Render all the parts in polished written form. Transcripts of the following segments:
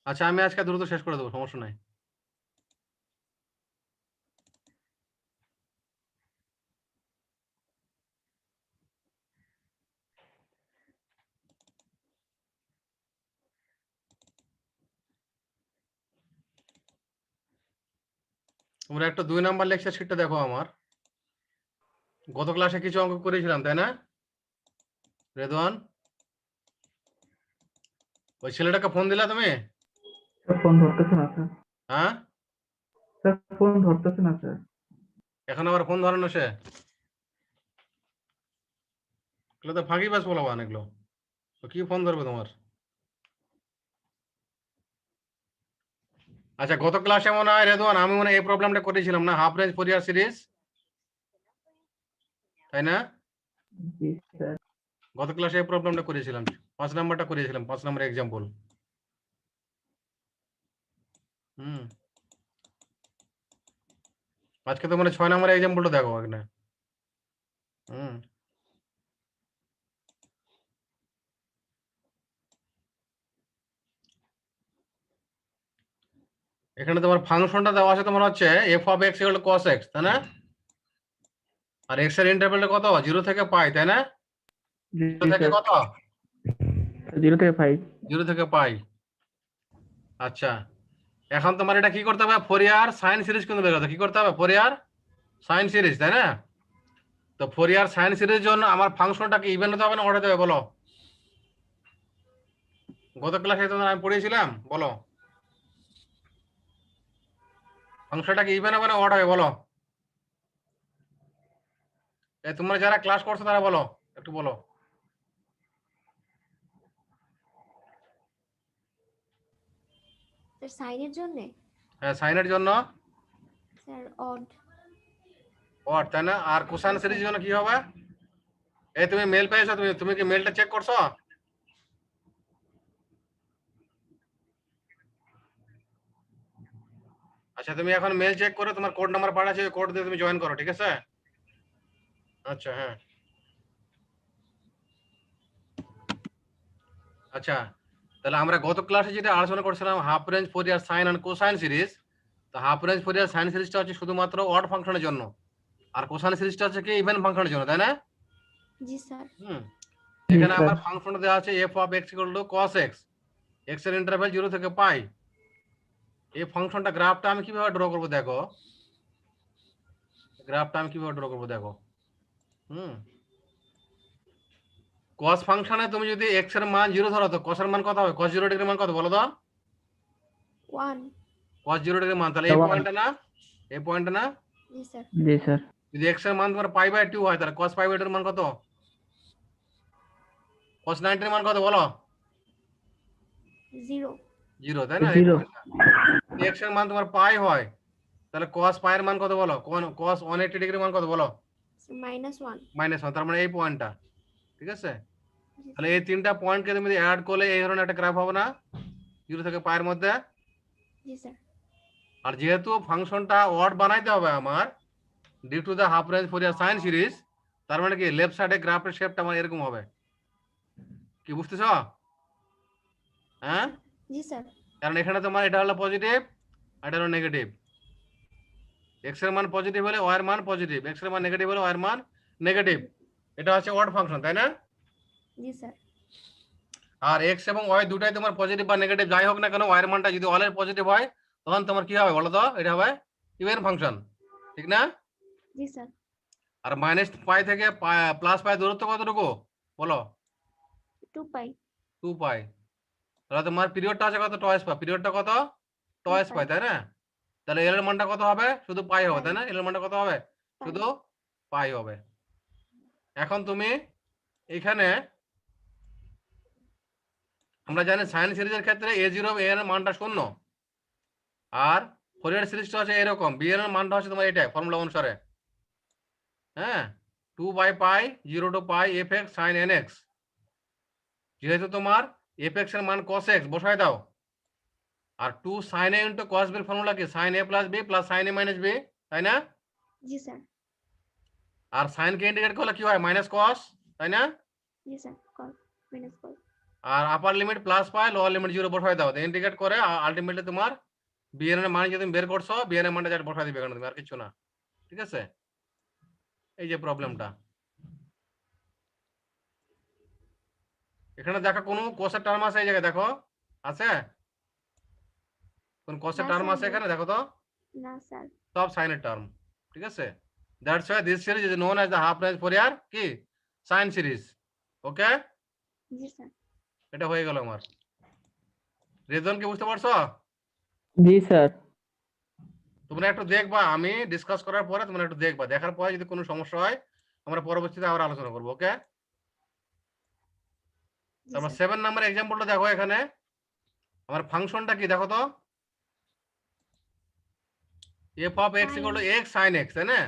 আচ্ছা আমি আজকে দ্রুত শেষ করে দেবো, সমস্যা নাই। তোমরা একটা 2 নাম্বার লেকচার শিটটা দেখো আমার। গত ক্লাসে কিছু অঙ্ক করেছিলাম তাই না রেদওয়ান? ওই ছেলেটাকে ফোন দিলা তুমি? ফোন ধরতেছে না স্যার। হ্যাঁ স্যার ফোন ধরতেছে না স্যার। এখন আবার ফোন ধরে না সে? এগুলো তো ফাঁকি বাস বলা এগুলো, তো কি ফোন ধরবে তোমার? আচ্ছা গত ক্লাসে মনে হয় রেদওয়ান আমি মনে হয় এই প্রবলেমটা করেছিলাম না, হাফ রেঞ্জ ফোরিয়ার সিরিজ, তাই না? জি স্যার। গত ক্লাসে এই প্রবলেমটা করেছিলাম, 5 নাম্বারটা করেছিলাম, 5 নাম্বার এক্সাম্পল। আজকে তো মানে 6 নাম্বার এক্সাম্পলটা দেখো এখানে। এখানে তোমার ফাংশনটা দেওয়া আছে তোমার হচ্ছে F of X equal to cos X, তাই না? আর এক্স এর ইন্টারভ্যালটা কত? 0 থেকে পাই, তাই না? 0 থেকে কত? 0 থেকে 5। 0 থেকে পাই। আচ্ছা এখন তোমার এটা কি করতে হবে? ফোরিয়ার সাইন সিরিজ কিন্তু বের করতে, কি করতে হবে? ফোরিয়ার সাইন সিরিজ, তাই না? তো ফোরিয়ার সাইন সিরিজের জন্য আমার ফাংশনটাকে ইভেন হতে হবে না অড হতে হবে বলো? গত ক্লাসে তোমার আমি পড়িয়েছিলাম, বলো ফাংশনটাকে ইভেন হবে না অড হবে বলো? তোমরা যারা ক্লাস করছো তারা বলো, একটু বলো। স্যার সাইনের জন্য? হ্যাঁ সাইনের জন্য স্যার অড। অড, তাই না? আর কোসাইন সিরিজের জন্য কি হবে? এই তুমি মেল পেয়েছো, তুমি কি মেলটা চেক করছো? আচ্ছা তুমি এখন মেল চেক করে তোমার কোড নাম্বার পাঠাচ্ছি, কোড দিয়ে তুমি জয়েন করো, ঠিক আছে? আচ্ছা হ্যাঁ আচ্ছা তাহলে আমরা গত ক্লাসে যেটা আলোচনা করছিলাম half range Fourier sine and cosine series, তো হাফ রেঞ্জ ফোরিয়ার সাইন সিরিজটা হচ্ছে শুধুমাত্র অড ফাংশনের জন্য, আর কোসাইন সিরিজটা হচ্ছে কি ইভেন ফাংশনের জন্য, তাই না? জি স্যার। এখানে আমার ফাংশন দেওয়া আছে F of X equal to cos X, X এর ইন্টারভ্যাল 0 থেকে পাই। এই ফাংশনটা গ্রাফটা আমি কিভাবে ড্র করব দেখো, গ্রাফটা আমি কিভাবে ড্র করব দেখো। cos ফাংশনে তুমি যদি x এর মান 0 ধরো তো cos এর মান কত হবে? cos 0 ডিগ্রির মান কত বলো তো? 1। cos 0 ডিগ্রির মান, তাহলে এই পয়েন্টটা না, এই পয়েন্টটা না? জি স্যার। জি স্যার। যদি x এর মান তোমার পাই বাই 2 হয় তাহলে cos পাই বাই 2 এর মান কত? cos 90 এর মান কত বলো? 0। 0, তাই না? 0। যদি x এর মান তোমার পাই হয় তাহলে cos পাই এর মান কত বলো? cos 180 ডিগ্রির মান কত বলো? -1। -1, তার মানে এই পয়েন্টটা, ঠিক আছে? তাহলে এই তিনটা পয়েন্টকে তুমি যদি অ্যাড করলে এই ধরনের একটা গ্রাফ হবে না 0 থেকে পাই এর মধ্যে? জি স্যার। আর যেহেতু ফাংশনটা অড বানাইতে হবে আমার due to the half range Fourier sine series, তার মানে কি লেফট সাইডে গ্রাফের শেপটা আমার এরকম হবে, কি বুঝতেছো? হ্যাঁ জি স্যার। কারণ এখানে তোমার এটা হলো পজিটিভ, এটা হলো নেগেটিভ। এক্স এর মান পজিটিভ হলে ওয়াই এর মান পজিটিভ, এক্স এর মান নেগেটিভ হলে ওয়াই এর মান নেগেটিভ। এটা হচ্ছে অড ফাংশন, তাই না? জি স্যার। আর এক্স এবং ওয়াই দুটাই তোমার পজিটিভ বা নেগেটিভ যাই হোক না কেন, ওয়াই এর মানটা যদি অল এর পজিটিভ হয় তখন তোমার কি হবে বলো তো? এটা হবে ইভেন ফাংশন, ঠিক না? জি স্যার। আর মাইনাস পাই থেকে প্লাস পাই দূরত্ব কতটুকু বলো? 2 পাই। 2 পাই। তাহলে তোমার পিরিয়ডটা আছে কত? Twice pi. পিরিয়ডটা কত? টয়েস পাই, তাই না? তাহলে এল এর মানটা কত হবে? শুধু পাই হবে, তাই না? এল এর মানটা কত হবে? শুধু পাই হবে। এখন তুমি এখানে আমরা জানি সাইন সিরিজের ক্ষেত্রে a0 এর মানটা 0, আর ফোরিয়ার সিরিজটা হচ্ছে এরকম, বি এর মানটা হচ্ছে তোমার এটা ফর্মুলা অনুসারে, হ্যাঁ 2 by pi 0 to pi F X sine N X. যেহেতু তোমার এফ এক্স এর মান cos x বসায় দাও, আর 2 sin a into cos b এর ফর্মুলা কি sin a plus b plus sin a minus b, তাই না? জি স্যার। আর sin কে ইন্টিগ্রেট করলে কি হয়? মাইনাস cos, তাই না? জি স্যার। minus cos. আর upper limit plus pi, lower limit 0 বসাই দাও, ইন্ডিকেট করে আলটিমেটলি তোমার বিএন এর মান যে তুমি বের করছো, বিএন এর মানটা যা বসাই দিবে এখানে তুমি, আর কিছু না। ঠিক আছে, এই যে প্রবলেমটা এখানে দেখো কোনো কোসের টার্ম আছে এই জায়গায়, দেখো আছে কোন কোসের না টার্ম স্যার, আছে নেই। এখানে, দেখো তো না স্যার। সব সাইনের টার্ম। ঠিক আছে, that's why this series is known as the half range Fourier কি সাইন সিরিজ। ওকে, জি স্যার। এটা হয়ে গেল আমার। রিজন কি বুঝতে পারছো? জি স্যার। তোমরা একটু দেখবা, আমি ডিসকাস করার পরে তোমরা একটু দেখবা, দেখার পরে যদি কোনো সমস্যা হয় আমরা পরবর্তীতে আবার আলোচনা করবো। ওকে, জি তারপর স্যার। 7 নাম্বার এক্সাম্পলটা দেখো, এখানে আমার ফাংশনটা কি দেখো তো, F of X equal to X sine X, তাই না?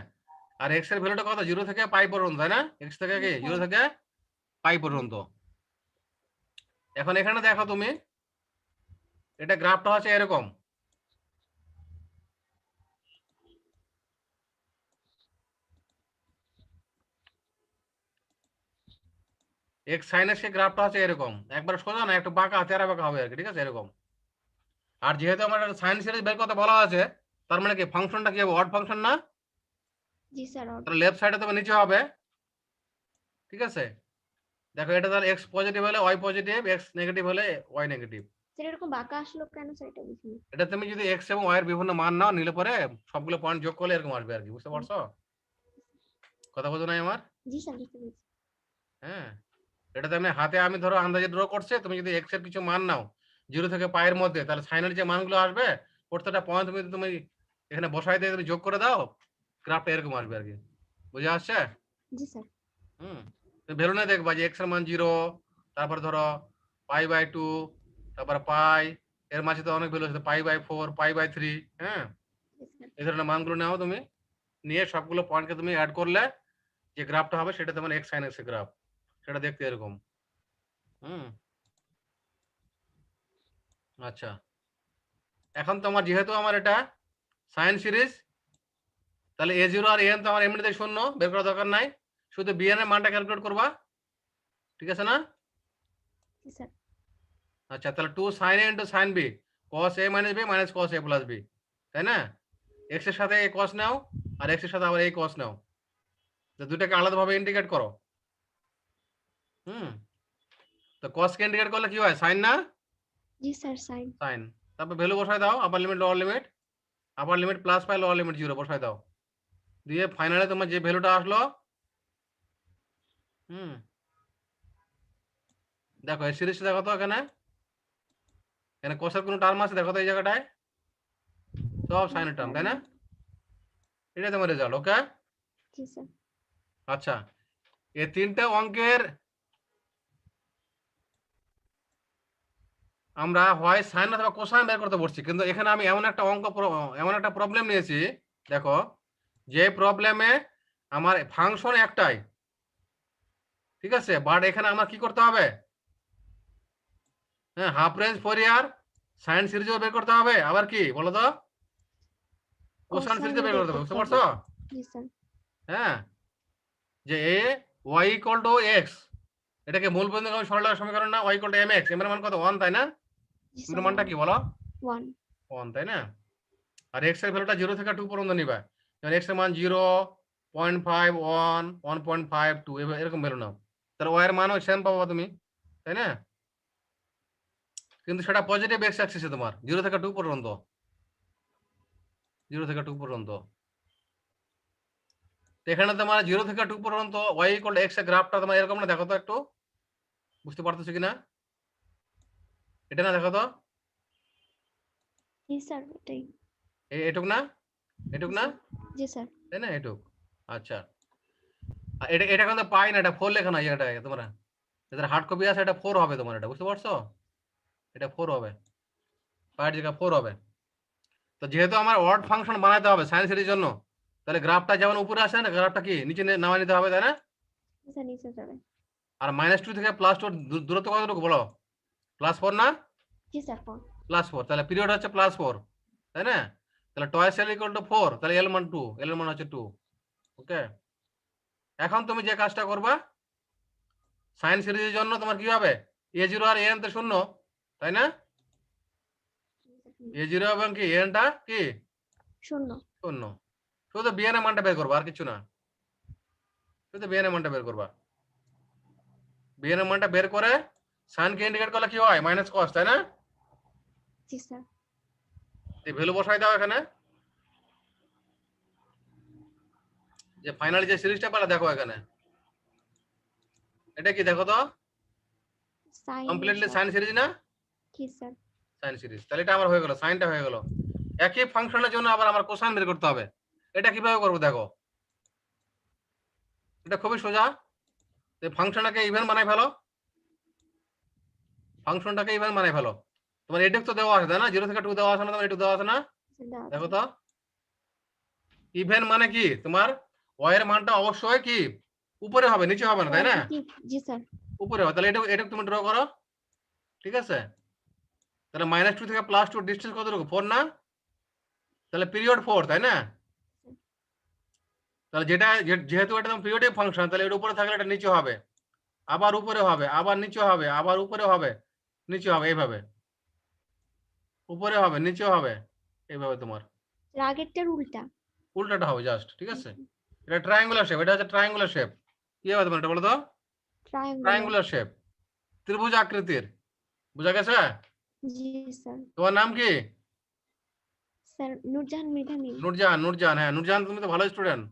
আর এক্স এর ভ্যালুটা কত, 0 থেকে পাই পর্যন্ত, তাই না? এক্স থেকে কি 0 থেকে পাই পর্যন্ত। এখন এখানে দেখো তুমি, এটা গ্রাফটা হচ্ছে এরকম, এক্স সাইন এক্স এর গ্রাফটা হচ্ছে এরকম, একবার সোজা না, একটু বাঁকা তেরা বাঁকা হবে আর কি। ঠিক আছে, এরকম। আর যেহেতু আমার সাইন সিরিজ বের করতে বলা আছে, তার মানে কি ফাংশনটা কি হবে, অড ফাংশন না? জি স্যার। তাহলে লেফট সাইডে তবে নিচে হবে। ঠিক আছে, দেখো এটা তাহলে এক্স পজিটিভ হলে ওয়াই পজিটিভ, এক্স নেগেটিভ হলে ওয়াই নেগেটিভ। স্যার এরকম বাঁকা আসলো কেন স্যার, এটা বুঝিনি। এটা তুমি যদি এক্স এবং ওয়াই এর বিভিন্ন মান নাও, নিলে পরে সবগুলো পয়েন্ট যোগ করলে এরকম আসবে আর কি। বুঝতে পারছো? কথা বোঝো নাই আমার? জি স্যার, বুঝতে পেরেছি। হ্যাঁ, এটা তেমনি হাতে আমি ধরো আন্দাজে ড্র করছে, তুমি যদি এক্স এর কিছু মান নাও 0 থেকে পাই এর মধ্যে, তাহলে সাইনের যে মানগুলো আসবে প্রত্যেকটা পয়েন্ট তুমি এখানে বসাই দিয়ে তুমি যোগ করে দাও, গ্রাফটা এরকম আসবে আর কি। বুঝে আসছে? জি স্যার। ভ্যালু না দেখবা যে এক্স এর মান 0, তারপর ধরো পাই/2, তারপর পাই, এর মাঝে তো অনেক ভ্যালু আছে, পাই/4, পাই/3। হ্যাঁ, জি স্যার। এই ধরনের মানগুলো নাও তুমি, নিয়ে সবগুলো পয়েন্টকে তুমি অ্যাড করলে যে গ্রাফটা হবে সেটা তোমার এক্স সাইন এক্স এর গ্রাফ, সেটা দেখতে এরকম। আচ্ছা, এখন তোমার যেহেতু আমার এটা সাইন সিরিজ, তাহলে a0 আর an তো আমার এমনিতেই শূন্য, বের করার দরকার নাই, শুধু bn এর মানটা ক্যালকুলেট করবা। ঠিক আছে না? জি স্যার। আচ্ছা, তাহলে 2 sin a into sin b cos a minus b minus cos a plus b, তাই না? x এর সাথে এই cos নাও, আর x এর সাথে আবার এই cos নাও, তো দুটাকে আলাদাভাবে ইন্টিগ্রেট করো। তো cos কে ইন্টিগ্রেট করলে কি হয়, sin না? জি স্যার, সাইন। sin। তারপর ভ্যালু বসায় দাও, আপার লিমিট লোয়ার লিমিট, আপার limit plus pi, lower limit 0 বসায় দাও, দিয়ে ফাইনালে তোমার যে ভ্যালুটা আসলো, দেখো এই সিরিজটা দেখো তো, এখানে cos এর কোনো টার্ম আছে দেখো তো এই জায়গাটায়, সব সাইনের টার্ম, তাই না? এটাই তোমার রেজাল্ট। ওকে, জি স্যার। আচ্ছা, এই তিনটা অঙ্কের আমরা হয় সাইন অথবা কোসাইন বের করতে বলছি, কিন্তু এখানে আমি এমন একটা প্রবলেম নিয়েছি, দেখো যে প্রবলেমে আমার ফাংশন একটাই, ঠিক আছে, বাট এখানে আমার কি করতে হবে, হ্যাঁ, হাফ রেঞ্জ ফোরিয়ার সাইন সিরিজও বের করতে হবে, আবার কি বলো তো, কোসাইন সিরিজও বের করতে হবে। বুঝতে পারছো? জি স্যার। হ্যাঁ, যে a y equal to x, এটাকে মূল বিন্দু সরলরেখার সমীকরণ না, y ইকুয়াল টু mx, এর মান কত, 1, তাই না? জি এর স্যার। মানটা কি বলো, 1। 1, তাই না? আর x এর ভ্যালুটা 0 থেকে 2 পর্যন্ত নিবা, যেমন x এর মান 0, 0.5, 1, 1.5, 2, এরকম ভ্যালু নাও, তাহলে y এর মানও সেম পাবা তুমি, তাই না? কিন্তু সেটা পজিটিভ x অ্যাক্সিসে তোমার 0 থেকে 2 পর্যন্ত, 0 থেকে 2 পর্যন্ত। তো এখানে তোমার 0 থেকে 2 পর্যন্ত y ইকুয়াল টু x এর গ্রাফটা তোমার এরকম না, দেখো তো একটু, বুঝতে পারতেছো কিনা, এটা না দেখো তো, জি স্যার, এটাই। এটুক না, এটুক না, জি স্যার। তাই না, এটুক। আচ্ছা, আর এটা কিন্তু পাই না, এটা 4 লেখা না, এটা তোমার এদের হার্ড কপি আছে, এটা 4 হবে তোমার, এটা বুঝতে পারছো, এটা 4 হবে, পায়ের জায়গা 4 হবে। তো যেহেতু আমার অড ফাংশন বানাতে হবে সাইন সিরিজের জন্য, তাহলে গ্রাফটা যেমন উপরে আসে না, গ্রাফটা কি নিচে নামায় নিতে হবে, তাই না? স্যার নিচে যাবে। আর -2 থেকে +2 দূরত্ব কতটুকু বলো, +4 না? জি স্যার, 4। +4, তাহলে পিরিয়ড হচ্ছে +4, তাই না? তাহলে টয়েস l ইকুয়াল টু 4, তাহলে l মান 2, l এর মান হচ্ছে 2। ওকে, এখন তুমি যে কাজটা করবা, সাইন সিরিজের জন্য তোমার কি হবে a0 আর an তো শূন্য, তাই না? a0 এবং কি an টা কি শূন্য। শূন্য। শুধু bn এর মানটা বের করবা, আর কিছু না, শুধু bn এর মানটা বের করবা। bn এর মানটা বের করে সাইন কে ইন্ডিকেট করলে কি হয় মাইনাস cos, তাই না? জি স্যার। এই ভ্যালু বসাই দাও এখানে, যে ফাইনালি যে সিরিজটা পেলে দেখো এখানে, এটা কি দেখো তো সাইন কমপ্লিটলি সাইন সিরিজ না? কি স্যার? সাইন সিরিজ, তাহলে এটা আমার হয়ে গেল, সাইনটা হয়ে গেল। একই ফাংশনের জন্য আবার আমার কোসাইন বের করতে হবে। এটা কিভাবে করবো দেখো, এটা খুবই সোজা। এই ফাংশনটাকে ইভেন বানাই ফেলো, ফাংশনটাকে ইভেন বানাই ফেলো। তোমার এটুক তো দেওয়া আছে তাই না, 0 থেকে 2 দেওয়া আছে না, তোমার এটুক দেওয়া আছে না? দেখো তো ইভেন মানে কি, তোমার y এর মানটা অবশ্যই কি উপরে হবে, নিচে হবে না, তাই না? জি স্যার। উপরে হবে, তাহলে এটুক তুমি ড্র করো, ঠিক আছে? তাহলে -2 থেকে +2 ডিসটেন্স কতটুকু 4 না? তাহলে পিরিয়ড 4, তাই না? তাহলে যেটা যেহেতু এটা তোমার পিরিয়ডিক ফাংশন, তাহলে এর উপরে থাকলে এটা নিচে হবে, আবার উপরে হবে, আবার নিচে হবে, আবার উপরে হবে, নিচে হবে, এইভাবে উপরে হবে, নিচে হবে, এইভাবে তোমার আগেরটার উল্টা। উল্টাটা হবে জাস্ট, ঠিক আছে? এটা ট্রায়াঙ্গুলার শেপ, এটা হচ্ছে ট্রায়াঙ্গুলার শেপ। কি হবে তোমার এটা বলো তো? ট্রায়াঙ্গুলার শেপ, ত্রিভুজ আকৃতির, বুঝা গেছে? জি স্যার। তোমার নাম কি? স্যার নূরজাহান মৃধা মিম। নূরজাহান, নূরজাহান, হ্যাঁ নূরজাহান, তুমি তো ভালো স্টুডেন্ট,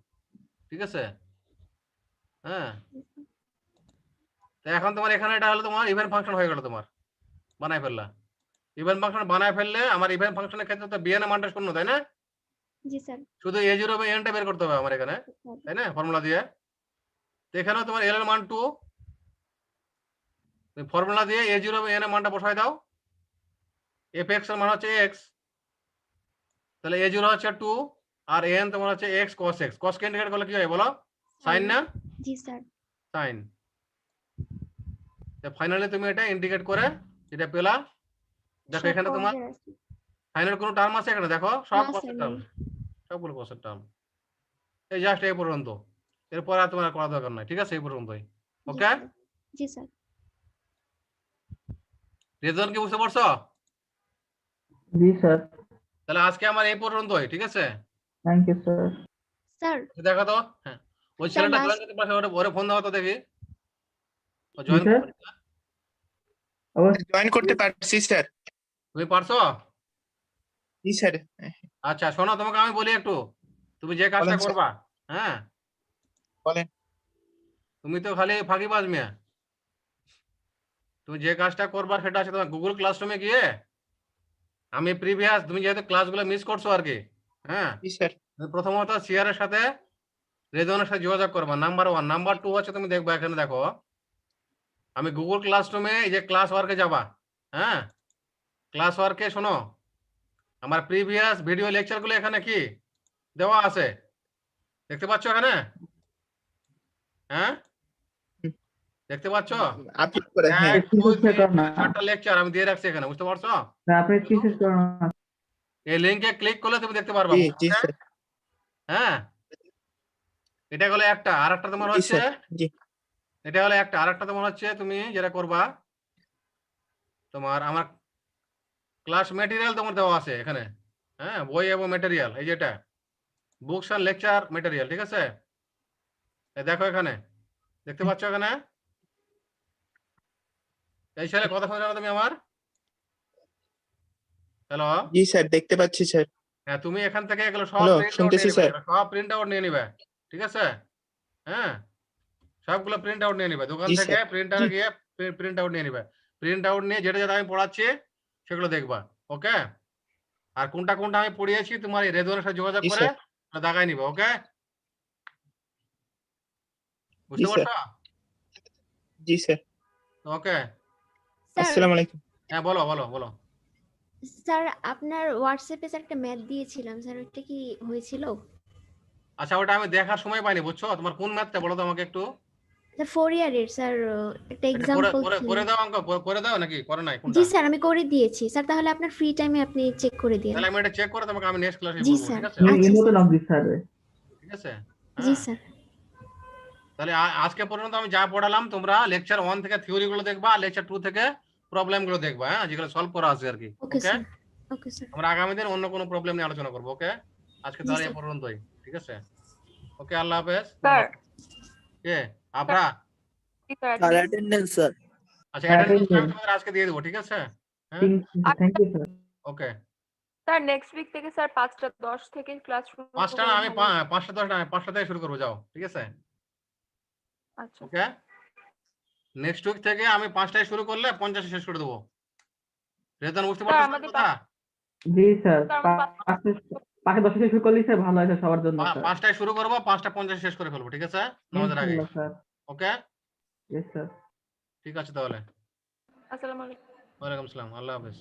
ঠিক আছে? হ্যাঁ, তো এখন তোমার এখানে এটা হলো তোমার ইভেন ফাংশন হয়ে গেল, তোমার বানাই ফেললা। ইভেন ফাংশন বানায় ফেললে আমার ইভেন ফাংশনের ক্ষেত্রে তো বিএন এর মানটা শূন্য, তাই না? জি স্যার। শুধু a0 এবং n টা বের করতে হবে আমার এখানে, তাই না, ফর্মুলা দিয়ে। তো এখানেও তোমার l এর মান 2, তুমি ফর্মুলা দিয়ে a0 এবং n এর মানটা বসায় দাও। fx এর মান হচ্ছে x, তাহলে a0 হচ্ছে 2 আর n তোমার হচ্ছে x cos x। cos কে ইন্ডিকেট করলে কি হয় বলো? সাইন না? জি স্যার। সাইন। তো ফাইনালি তুমি এটা ইন্ডিকেট করে যেটা পেলা, দেখো এখানে তোমার সাইনের কোনো টার্ম আছে এখানে, দেখো সব cos-এর টার্ম, সবগুলো cos-এর টার্ম। এই জাস্ট এই পর্যন্ত, এরপর আর তোমার করা দরকার নাই, ঠিক আছে? এই পর্যন্তই, ওকে? জি স্যার। রেজাল্ট কি বুঝতে পারছো? জি স্যার। তাহলে আজকে আমার এই পর্যন্তই, ঠিক আছে? Thank you sir. স্যার দেখো তো, হ্যাঁ ওই ছেলেটা জয়েন করতে পারছে, ওরে ফোন দাও তো দেখি, ও জয়েন স্যার? করতে। অবশ্যই জয়েন করতে পারছি স্যার। তুমি পারছো? জি স্যার। আচ্ছা শোনো, তোমাকে আমি বলি একটু, তুমি যে কাজটা বলেন স্যার। করবা, হ্যাঁ বলেন। তুমি তো খালি ফাঁকিবাজ মিয়া। তুমি যে কাজটা করবা সেটা আছে তোমার গুগল ক্লাসরুমে গিয়ে, আমি প্রিভিয়াস তুমি যেহেতু ক্লাসগুলো মিস করছো আর কি, হ্যাঁ জি স্যার। তুমি প্রথমত সিআরের সাথে রেজনের সাথে যোগাযোগ করবা, নাম্বার 1। নাম্বার 2 হচ্ছে তুমি দেখবা এখানে দেখো, আমি গুগল ক্লাসরুমে এই যে ক্লাস ওয়ার্কে যাবা, হ্যাঁ ক্লাস ওয়ার্কে শোনো, আমার প্রিভিয়াস ভিডিও লেকচারগুলো এখানে কি দেওয়া আছে, দেখতে পাচ্ছ এখানে? হ্যাঁ দেখতে পাচ্ছ? আপলোড করে, হ্যাঁ। 1 2 3 4টা লেকচার আমি দিয়ে রাখছি এখানে, বুঝতে পারছো? আপনি থিসিস করুন। এই লিংকে ক্লিক করলে তুমি দেখতে পারবা, জি জি স্যার। হ্যাঁ এটা হলো একটা। আর একটা তোমার জি হচ্ছে, স্যার। জি এটা হলো একটা, আর একটা তোমার হচ্ছে তুমি যেটা করবা, তোমার আমার ক্লাস ম্যাটেরিয়াল তোমার দেওয়া আছে এখানে, হ্যাঁ বই এবং ম্যাটেরিয়াল, এই যেটা বুকস এন্ড লেকচার ম্যাটেরিয়াল, ঠিক আছে? এই দেখো এখানে, দেখতে পাচ্ছ এখানে? এই ছেলে কথা শুনছো না তুমি আমার? হ্যালো, জি স্যার, দেখতে পাচ্ছি স্যার। হ্যাঁ তুমি এখান থেকে এগুলো সব হ্যালো, প্রিন্ট আউট শুনতেছি নিয়ে স্যার। নিবে, সব প্রিন্ট আউট নিয়ে নিবে, ঠিক আছে? হ্যাঁ সবগুলো প্রিন্ট আউট নিয়ে নিবে, দোকান জি থেকে স্যার। প্রিন্টারে গিয়ে প্রিন্ট আউট নিয়ে নিবে। প্রিন্ট আউট নিয়ে যেটা যেটা আমি পড়াচ্ছি সেগুলো দেখবা, ওকে? আর কোনটা কোনটা আমি পড়িয়েছি তোমার এই রেজনের সাথে যোগাযোগ জি করে স্যার। দাগাই নিবে, ওকে? জি বুঝতে স্যার। পারছো? জি স্যার। ওকে, স্যার আসসালামু আলাইকুম। হ্যাঁ বলো বলো বলো। স্যার আপনার হোয়াটসঅ্যাপে স্যার একটা ম্যাথ দিয়েছিলাম স্যার, ওটা কি হয়েছিল? আচ্ছা ওটা আমি দেখার সময় পাইনি, বুঝছো? তোমার কোন ম্যাথটা বলো তো আমাকে একটু। স্যার ফোরিয়ারের স্যার একটা এটা করে এক্সাম্পল করে ছিল। করে দাও অঙ্ক, করে দাও নাকি করে নাই কোনটা? জি স্যার আমি করে দিয়েছি স্যার, তাহলে আপনার ফ্রি টাইমে আপনি চেক করে দিন। তাহলে আমি এটা চেক করে তোমাকে আমি নেক্সট ক্লাসে জি বলবো, স্যার। ঠিক আছে? আচ্ছা ইনো তো স্যার। Knock this sir. ঠিক আছে, জি হ্যাঁ স্যার। তাহলে আজকে পর্যন্ত আমি যা পড়ালাম তোমরা লেকচার 1 থেকে থিওরি গুলো দেখবা, লেকচার 2 থেকে প্রবলেম গুলো দেখবা, হ্যাঁ, যেগুলো সলভ করা আছে আর কি। ওকে ওকে, স্যার। Okay sir. আমরা আগামী দিন অন্য কোনো প্রবলেম নিয়ে আলোচনা করবো। ওকে, আজকে জি তাহলে এই স্যার। পর্যন্তই, ঠিক আছে? ওকে, আল্লাহ হাফেজ। স্যার কে আপরা? Sir attendance sir. আচ্ছা, অ্যাটেন্ডেন্স Attendance. তোমাদের আজকে দিয়ে দেবো, ঠিক আছে? হ্যাঁ, Thank you, sir. Okay. Sir next week থেকে স্যার 5:10 থেকে ক্লাস শুরু 5টা করলে না, আমি ভালো হয়। 5টা 10 না, 5টা থেকে শুরু করবো, যাও, ঠিক আছে? আচ্ছা ওকে, নেক্সট উইক থেকে আমি 5টায় শুরু করলে 50 শেষ করে দেবো। রেজান, বুঝতে স্যার পারছো আমাদের কথা? জি স্যার, স্যার আমাদের পাশে 10 শুরু করলে স্যার ভালো আছে সবার জন্য স্যার। 5টায় শুরু করবো, 5টা 50 শেষ করে ফেলবো, ঠিক আছে? নামাজের আগে। ইনশাআল্লাহ স্যার। ওকে, ইয়েস স্যার। ঠিক আছে তাহলে। আসসালামু আলাইকুম। ওয়ালাইকুম আসসালাম, আল্লাহ হাফেজ।